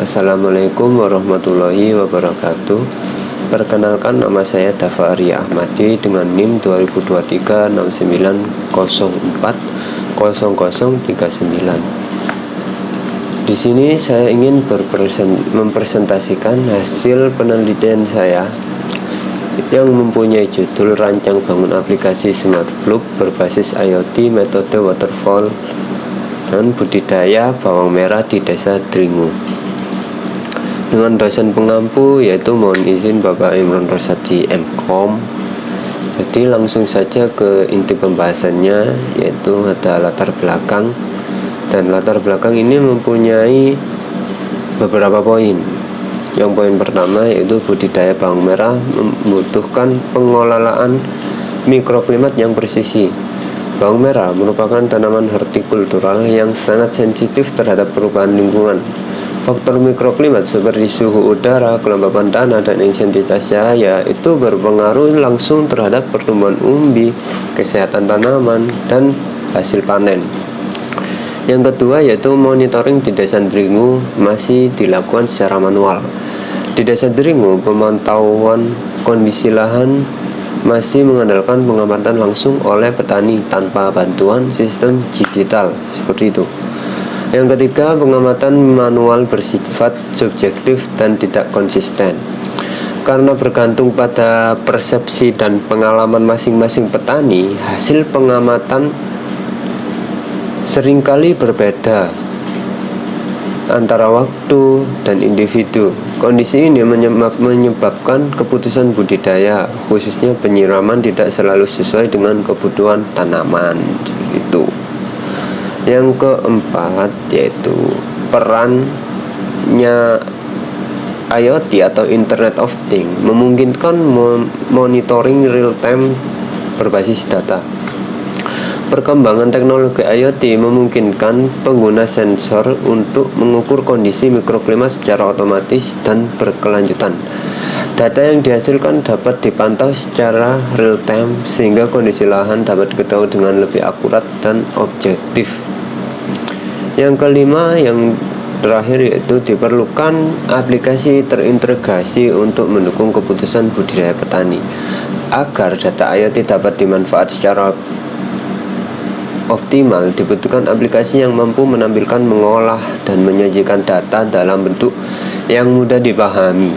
Assalamualaikum warahmatullahi wabarakatuh. Perkenalkan, nama saya Dafa Arya Ahmadi dengan NIM 2023 69040039. Di sini saya ingin mempresentasikan hasil penelitian saya yang mempunyai judul Rancang Bangun Aplikasi Smart Globe berbasis IoT Metode Waterfall dan Budidaya Bawang Merah di Desa Dringu, dengan dosen pengampu yaitu mohon izin Bapak Imron Rosadi MKom. Jadi langsung saja ke inti pembahasannya, yaitu ada latar belakang, dan latar belakang ini mempunyai beberapa poin. Yang poin pertama yaitu budidaya bawang merah membutuhkan pengelolaan mikroklimat yang presisi. Bawang merah merupakan tanaman hortikultural yang sangat sensitif terhadap perubahan lingkungan. Faktor mikroklimat seperti suhu udara, kelembapan tanah, dan intensitas cahaya itu berpengaruh langsung terhadap pertumbuhan umbi, kesehatan tanaman, dan hasil panen. Yang kedua yaitu monitoring di Desa Dringu masih dilakukan secara manual. Di Desa Dringu, pemantauan kondisi lahan masih mengandalkan pengamatan langsung oleh petani tanpa bantuan sistem digital seperti itu. Yang ketiga, pengamatan manual bersifat subjektif dan tidak konsisten. Karena bergantung pada persepsi dan pengalaman masing-masing petani, hasil pengamatan seringkali berbeda antara waktu dan individu. Kondisi ini menyebabkan keputusan budidaya, khususnya penyiraman, tidak selalu sesuai dengan kebutuhan tanaman. Itu. Yang keempat yaitu perannya IoT atau Internet of Things memungkinkan monitoring real time berbasis data. Perkembangan teknologi IoT memungkinkan pengguna sensor untuk mengukur kondisi mikroklimat secara otomatis dan berkelanjutan. Data yang dihasilkan dapat dipantau secara real time sehingga kondisi lahan dapat diketahui dengan lebih akurat dan objektif. Yang kelima, yang terakhir yaitu diperlukan aplikasi terintegrasi untuk mendukung keputusan budidaya petani. Agar data IoT dapat dimanfaat secara optimal, dibutuhkan aplikasi yang mampu menampilkan, mengolah, dan menyajikan data dalam bentuk yang mudah dipahami.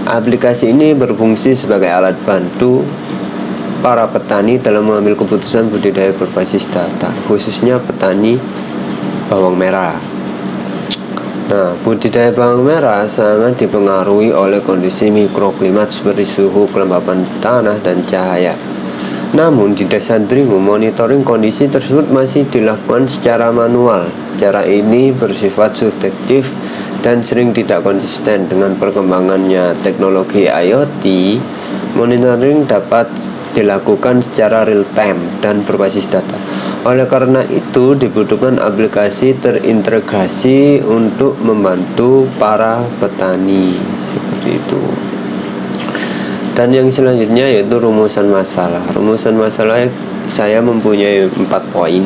Aplikasi ini berfungsi sebagai alat bantu para petani dalam mengambil keputusan budidaya berbasis data, khususnya petani bawang merah. Nah, budidaya bawang merah sangat dipengaruhi oleh kondisi mikroklimat seperti suhu, kelembapan tanah, dan cahaya. Namun di Desa Dringu, monitoring kondisi tersebut masih dilakukan secara manual. Cara ini bersifat subjektif dan sering tidak konsisten. Dengan perkembangannya teknologi IoT, monitoring dapat dilakukan secara real time dan berbasis data. Oleh karena itu, dibutuhkan aplikasi terintegrasi untuk membantu para petani seperti itu. Dan yang selanjutnya yaitu rumusan masalah. Rumusan masalah saya mempunyai 4 poin.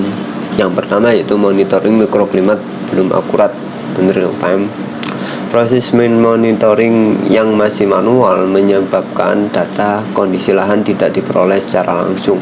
Yang pertama yaitu monitoring mikroklimat belum akurat dan real time. Proses monitoring yang masih manual menyebabkan data kondisi lahan tidak diperoleh secara langsung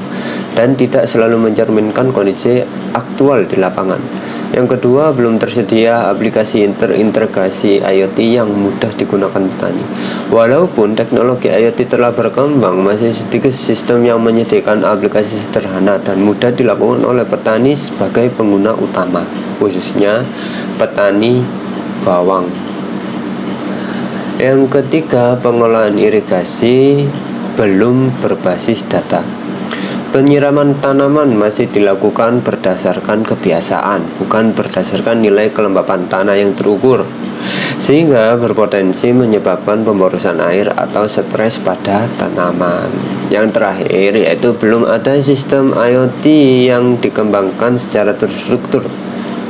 dan tidak selalu mencerminkan kondisi aktual di lapangan. Yang kedua, belum tersedia aplikasi terintegrasi IoT yang mudah digunakan petani. Walaupun teknologi IoT telah berkembang, masih sedikit sistem yang menyediakan aplikasi sederhana dan mudah dilakukan oleh petani sebagai pengguna utama, khususnya petani bawang. Yang ketiga, pengolahan irigasi belum berbasis data. Penyiraman tanaman masih dilakukan berdasarkan kebiasaan, bukan berdasarkan nilai kelembapan tanah yang terukur, sehingga berpotensi menyebabkan pemborosan air atau stres pada tanaman. Yang terakhir yaitu belum ada sistem IoT yang dikembangkan secara terstruktur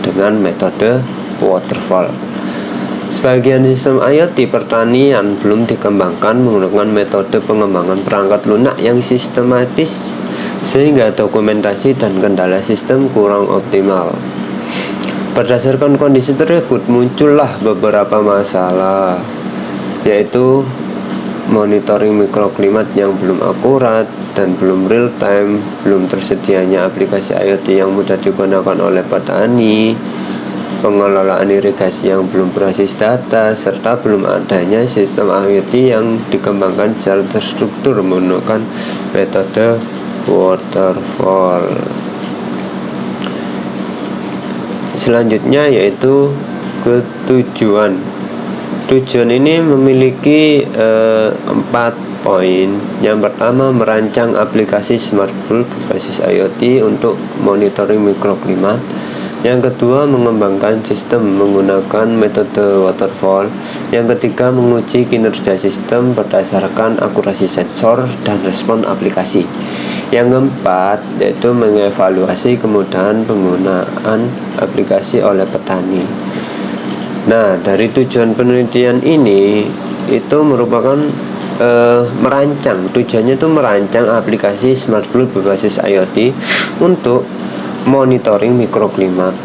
dengan metode waterfall. Sebagian sistem IoT pertanian belum dikembangkan menggunakan metode pengembangan perangkat lunak yang sistematis, sehingga dokumentasi dan kendala sistem kurang optimal. Berdasarkan kondisi tersebut muncullah beberapa masalah, yaitu monitoring mikroklimat yang belum akurat dan belum real time, belum tersedianya aplikasi IoT yang mudah digunakan oleh petani, pengelolaan irigasi yang belum berbasis data, serta belum adanya sistem IoT yang dikembangkan secara terstruktur menggunakan metode waterfall. Selanjutnya yaitu ketujuan. Tujuan ini memiliki 4 poin. Yang pertama, merancang aplikasi smart grid berbasis IoT untuk monitoring mikroklimat. Yang kedua, mengembangkan sistem menggunakan metode waterfall. Yang ketiga, menguji kinerja sistem berdasarkan akurasi sensor dan respon aplikasi. Yang keempat, yaitu mengevaluasi kemudahan penggunaan aplikasi oleh petani. Nah, dari tujuan penelitian ini itu merupakan merancang. Tujuannya itu merancang aplikasi smart grid berbasis IoT untuk monitoring mikroklimat,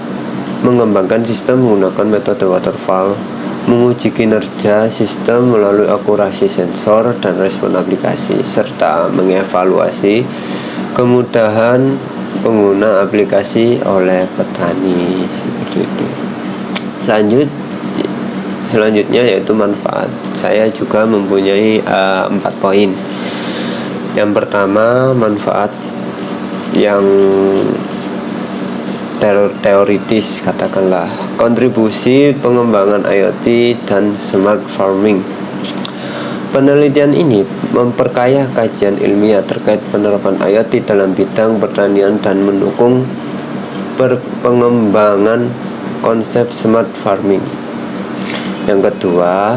mengembangkan sistem menggunakan metode waterfall, menguji kinerja sistem melalui akurasi sensor dan respon aplikasi, serta mengevaluasi kemudahan pengguna aplikasi oleh petani. Seperti itu. Selanjutnya yaitu manfaat. Saya juga mempunyai 4 poin. Yang pertama, manfaat yang teoritis, katakanlah kontribusi pengembangan IoT dan smart farming. Penelitian ini memperkaya kajian ilmiah terkait penerapan IoT dalam bidang pertanian dan mendukung pengembangan konsep smart farming. Yang kedua,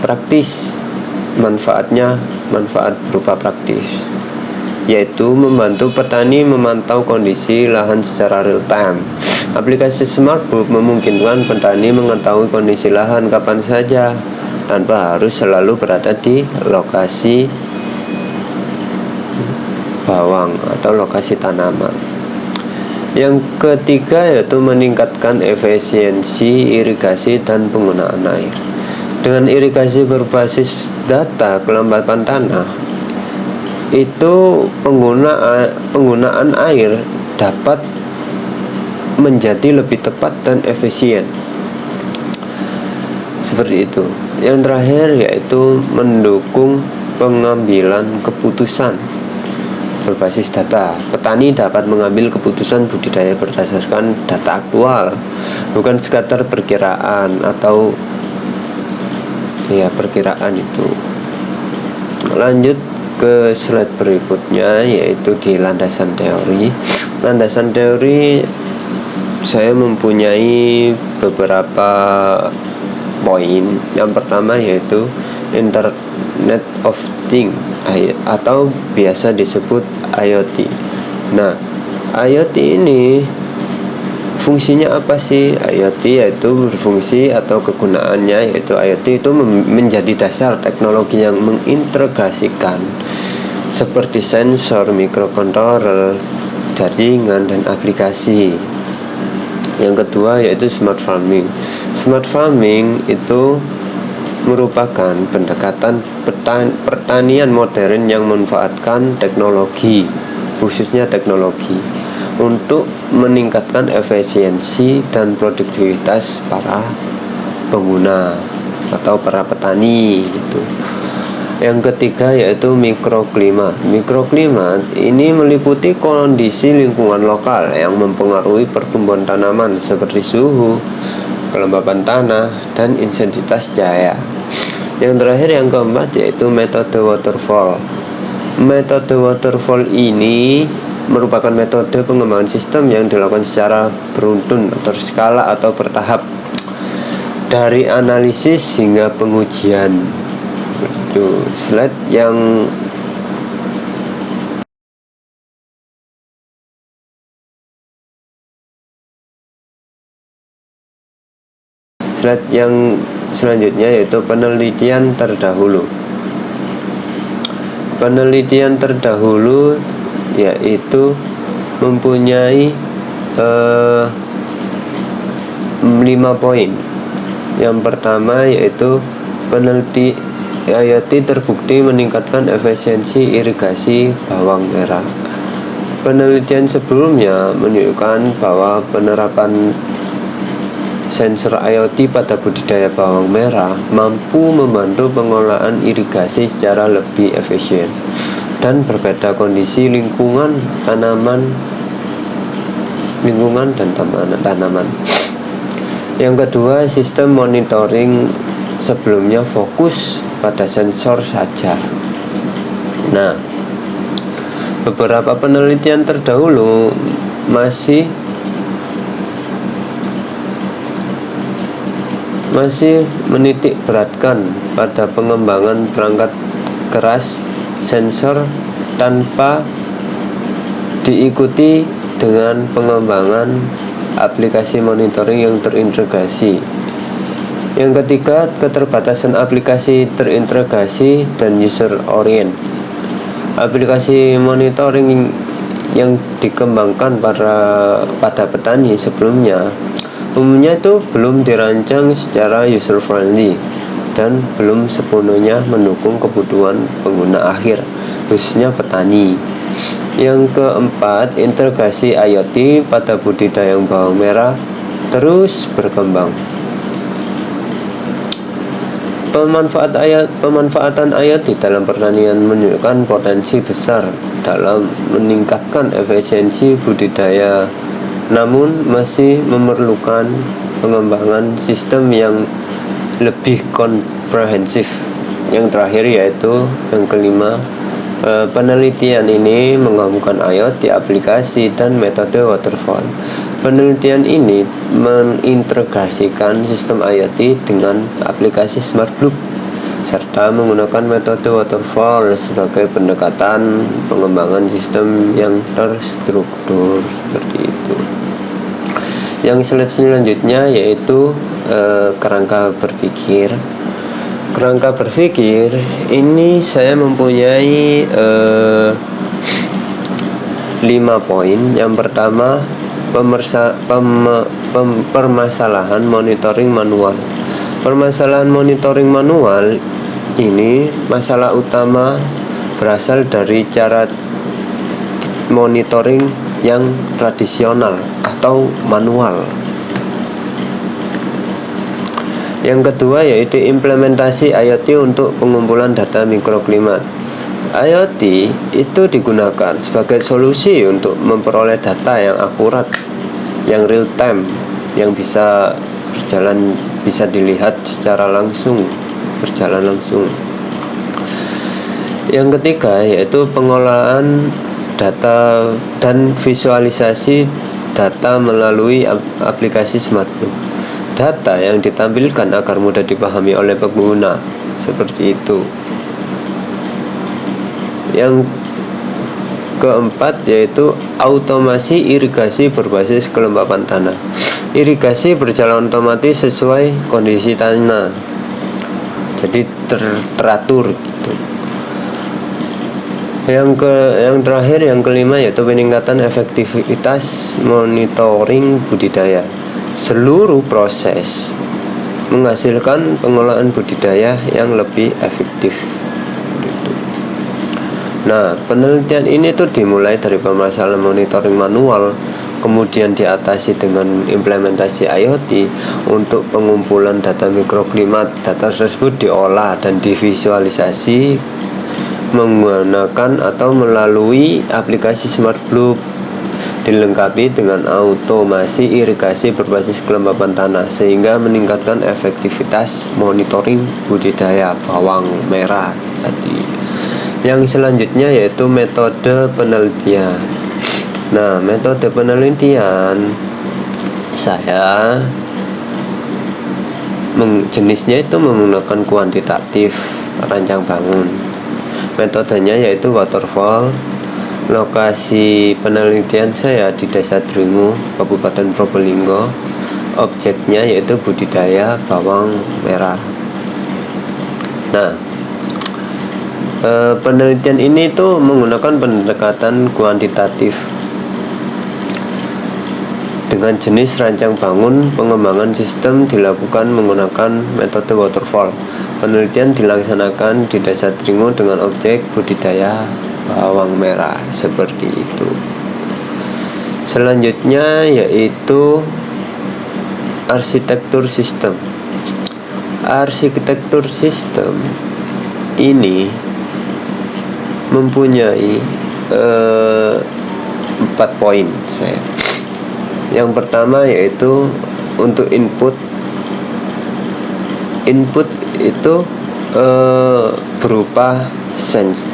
praktis. Manfaat berupa praktis, yaitu membantu petani memantau kondisi lahan secara real time. Aplikasi smart grid memungkinkan petani mengetahui kondisi lahan kapan saja tanpa harus selalu berada di lokasi bawang atau lokasi tanaman. Yang ketiga yaitu meningkatkan efisiensi irigasi dan penggunaan air. Dengan irigasi berbasis data kelembapan tanah, itu penggunaan air dapat menjadi lebih tepat dan efisien. Seperti itu. Yang terakhir yaitu mendukung pengambilan keputusan berbasis data. Petani dapat mengambil keputusan budidaya berdasarkan data aktual, bukan sekadar perkiraan atau perkiraan itu. Lanjut ke slide berikutnya, yaitu di landasan teori. Landasan teori saya mempunyai beberapa poin. Yang pertama yaitu Internet of Things atau biasa disebut IoT. Nah, IoT ini fungsinya apa sih? IoT yaitu berfungsi atau kegunaannya yaitu IoT itu menjadi dasar teknologi yang mengintegrasikan seperti sensor, microcontroller, jaringan, dan aplikasi. Yang kedua yaitu smart farming. Smart farming itu merupakan pendekatan pertanian modern yang memanfaatkan teknologi, khususnya teknologi, untuk meningkatkan efisiensi dan produktivitas para pengguna atau para petani gitu. Yang ketiga yaitu mikroklimat. Mikroklimat ini meliputi kondisi lingkungan lokal yang mempengaruhi pertumbuhan tanaman seperti suhu, kelembapan tanah, dan intensitas cahaya. Yang terakhir yang keempat yaitu metode waterfall. Metode waterfall ini merupakan metode pengembangan sistem yang dilakukan secara beruntun atau skala atau bertahap, dari analisis hingga pengujian. Itu slide yang selanjutnya yaitu penelitian terdahulu. Penelitian terdahulu yaitu mempunyai 5 poin. Yang pertama yaitu peneliti IoT terbukti meningkatkan efisiensi irigasi bawang merah. Penelitian sebelumnya menunjukkan bahwa penerapan sensor IoT pada budidaya bawang merah mampu membantu pengolahan irigasi secara lebih efisien dan berbeda kondisi lingkungan dan tanaman. Yang kedua, sistem monitoring sebelumnya fokus pada sensor saja. Nah, beberapa penelitian terdahulu masih menitik beratkan pada pengembangan perangkat keras sensor tanpa diikuti dengan pengembangan aplikasi monitoring yang terintegrasi. Yang ketiga, keterbatasan aplikasi terintegrasi dan user orient. Aplikasi monitoring yang dikembangkan pada petani sebelumnya umumnya itu belum dirancang secara user friendly dan belum sepenuhnya mendukung kebutuhan pengguna akhir, khususnya petani. Yang keempat, integrasi IoT pada budidaya bawang merah terus berkembang. Pemanfaatan IoT dalam pertanian menunjukkan potensi besar dalam meningkatkan efisiensi budidaya, namun masih memerlukan pengembangan sistem yang lebih komprehensif. Yang terakhir yaitu yang kelima, penelitian ini menggabungkan IoT, aplikasi, dan metode waterfall. Penelitian ini mengintegrasikan sistem IoT dengan aplikasi Smart Loop serta menggunakan metode waterfall sebagai pendekatan pengembangan sistem yang terstruktur seperti itu. Yang selanjutnya yaitu kerangka berpikir. Kerangka berpikir ini saya mempunyai 5 poin. Yang pertama, permasalahan monitoring manual. Permasalahan monitoring manual ini masalah utama berasal dari cara monitoring yang tradisional atau manual. Yang kedua yaitu implementasi IoT untuk pengumpulan data mikroklimat. IoT itu digunakan sebagai solusi untuk memperoleh data yang akurat, yang real time, yang bisa dilihat secara langsung, berjalan langsung. Yang ketiga yaitu pengolahan data dan visualisasi data melalui aplikasi Smart Loop. Data yang ditampilkan agar mudah dipahami oleh pengguna, seperti itu. Yang keempat yaitu automasi irigasi berbasis kelembapan tanah. Irigasi berjalan otomatis sesuai kondisi tanah, jadi teratur gitu. Yang terakhir, yang kelima yaitu peningkatan efektivitas monitoring budidaya. Seluruh proses menghasilkan pengolahan budidaya yang lebih efektif. Nah, penelitian ini tuh dimulai dari permasalahan monitoring manual, kemudian diatasi dengan implementasi IoT untuk pengumpulan data mikroklimat. Data tersebut diolah dan divisualisasi menggunakan atau melalui aplikasi Smart Loop, dilengkapi dengan automasi irigasi berbasis kelembapan tanah sehingga meningkatkan efektivitas monitoring budidaya bawang merah tadi. Yang selanjutnya yaitu metode penelitian. Nah, metode penelitian saya jenisnya itu menggunakan kuantitatif rancang bangun. Metodenya yaitu waterfall. Lokasi penelitian saya di Desa Dringu, Kabupaten Probolinggo. Objeknya yaitu budidaya bawang merah. Nah, penelitian ini tuh menggunakan pendekatan kuantitatif Dengan jenis rancang bangun, pengembangan sistem dilakukan menggunakan metode waterfall. Penelitian dilaksanakan di Desa Dringu dengan objek budidaya bawang merah seperti itu. Selanjutnya yaitu arsitektur sistem. Arsitektur sistem ini mempunyai 4 poin saya. Yang pertama yaitu untuk input itu berupa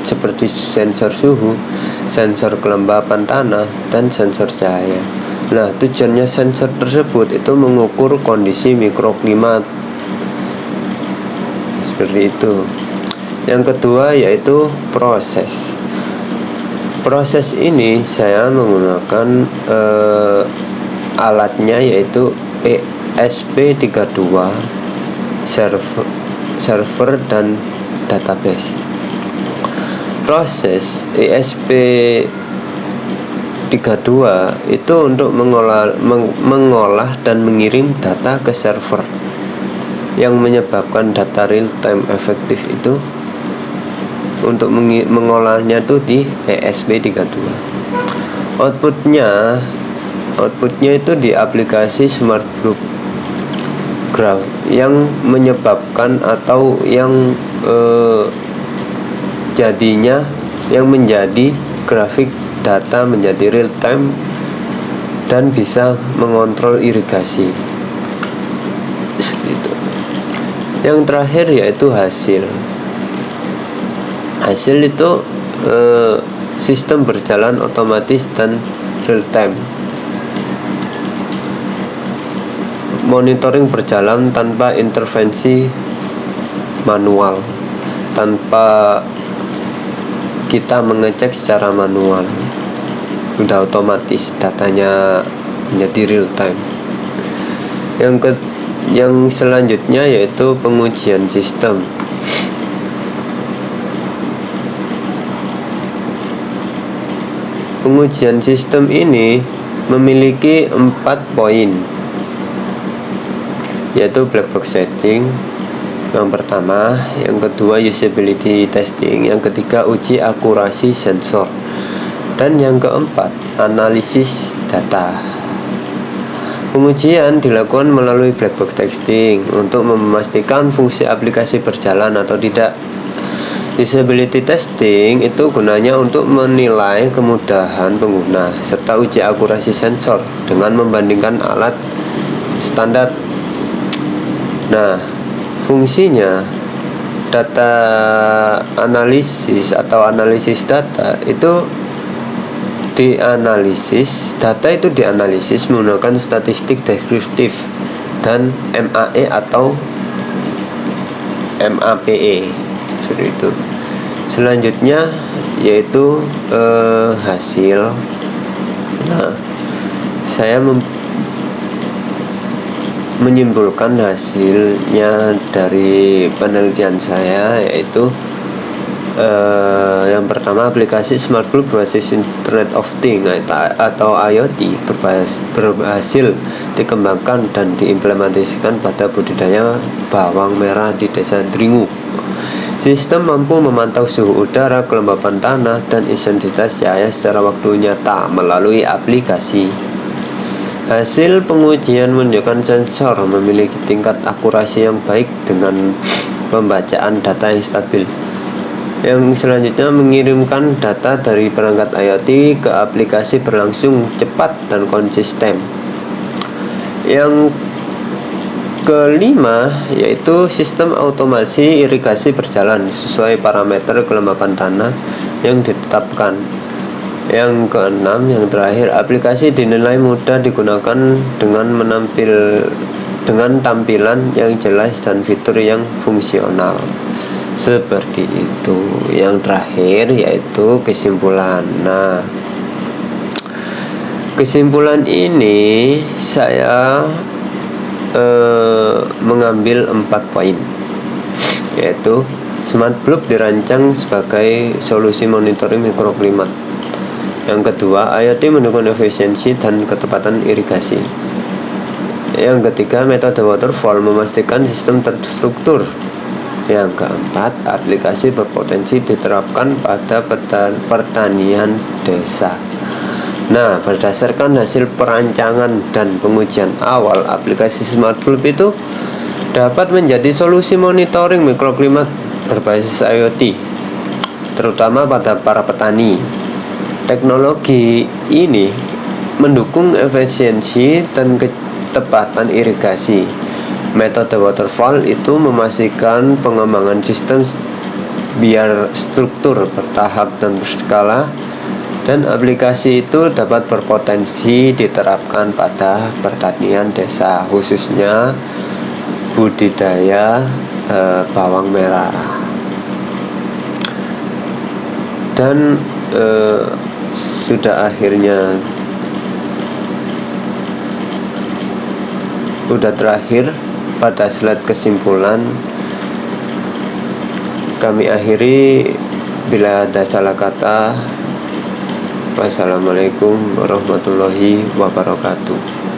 seperti sensor suhu, sensor kelembapan tanah, dan sensor cahaya. Nah, tujuannya sensor tersebut itu mengukur kondisi mikroklimat seperti itu. Yang kedua yaitu proses. Proses ini saya menggunakan alatnya yaitu ESP32 server dan database. Proses ESP32 itu untuk mengolah dan mengirim data ke server, yang menyebabkan data real time efektif itu untuk mengolahnya itu di ESP32. Outputnya itu di aplikasi Smart Block Graph yang menyebabkan atau yang menjadi grafik data menjadi real time dan bisa mengontrol irigasi. Itu. Yang terakhir yaitu hasil. Hasil itu sistem berjalan otomatis dan real time. Monitoring berjalan tanpa intervensi manual, tanpa kita mengecek secara manual, udah otomatis datanya menjadi real time. Yang selanjutnya yaitu pengujian sistem. Pengujian sistem ini memiliki 4 poin, yaitu black box setting yang pertama, yang kedua usability testing, yang ketiga uji akurasi sensor, dan yang keempat analisis data. Pengujian dilakukan melalui black box testing untuk memastikan fungsi aplikasi berjalan atau tidak. Usability testing itu gunanya untuk menilai kemudahan pengguna serta uji akurasi sensor dengan membandingkan alat standar. Nah, fungsinya data analisis atau analisis data itu dianalisis menggunakan statistik deskriptif dan MAE atau MAPE seperti itu. Selanjutnya yaitu hasil. Nah, saya menyimpulkan hasilnya dari penelitian saya, yaitu yang pertama, aplikasi Smart Block berbasis Internet of Things atau IoT berhasil dikembangkan dan diimplementasikan pada budidaya bawang merah di Desa Dringu. Sistem mampu memantau suhu udara, kelembapan tanah, dan intensitas cahaya secara waktu nyata melalui aplikasi. Hasil pengujian menunjukkan sensor memiliki tingkat akurasi yang baik dengan pembacaan data yang stabil. Yang selanjutnya, mengirimkan data dari perangkat IoT ke aplikasi berlangsung cepat dan konsisten. Yang kelima yaitu sistem otomasi irigasi berjalan sesuai parameter kelembapan tanah yang ditetapkan. Yang keenam, yang terakhir, aplikasi dinilai mudah digunakan dengan tampilan yang jelas dan fitur yang fungsional. Seperti itu. Yang terakhir yaitu kesimpulan. Nah, kesimpulan ini saya mengambil 4 poin, yaitu Smart Block dirancang sebagai solusi monitoring mikroklimat Yang kedua, IoT mendukung efisiensi dan ketepatan irigasi. Yang ketiga, metode waterfall memastikan sistem terstruktur. Yang keempat, aplikasi berpotensi diterapkan pada pertanian desa. Nah, berdasarkan hasil perancangan dan pengujian awal, aplikasi Smart Bulb itu dapat menjadi solusi monitoring mikroklimat berbasis IoT, terutama pada para petani. Teknologi ini mendukung efisiensi dan ketepatan irigasi. Metode waterfall itu memastikan pengembangan sistem biar struktur bertahap dan berskala, dan aplikasi itu dapat berpotensi diterapkan pada pertanian desa, khususnya budidaya bawang merah. Dan sudah terakhir pada slide kesimpulan, kami akhiri. Bila ada salah kata, wassalamualaikum warahmatullahi wabarakatuh.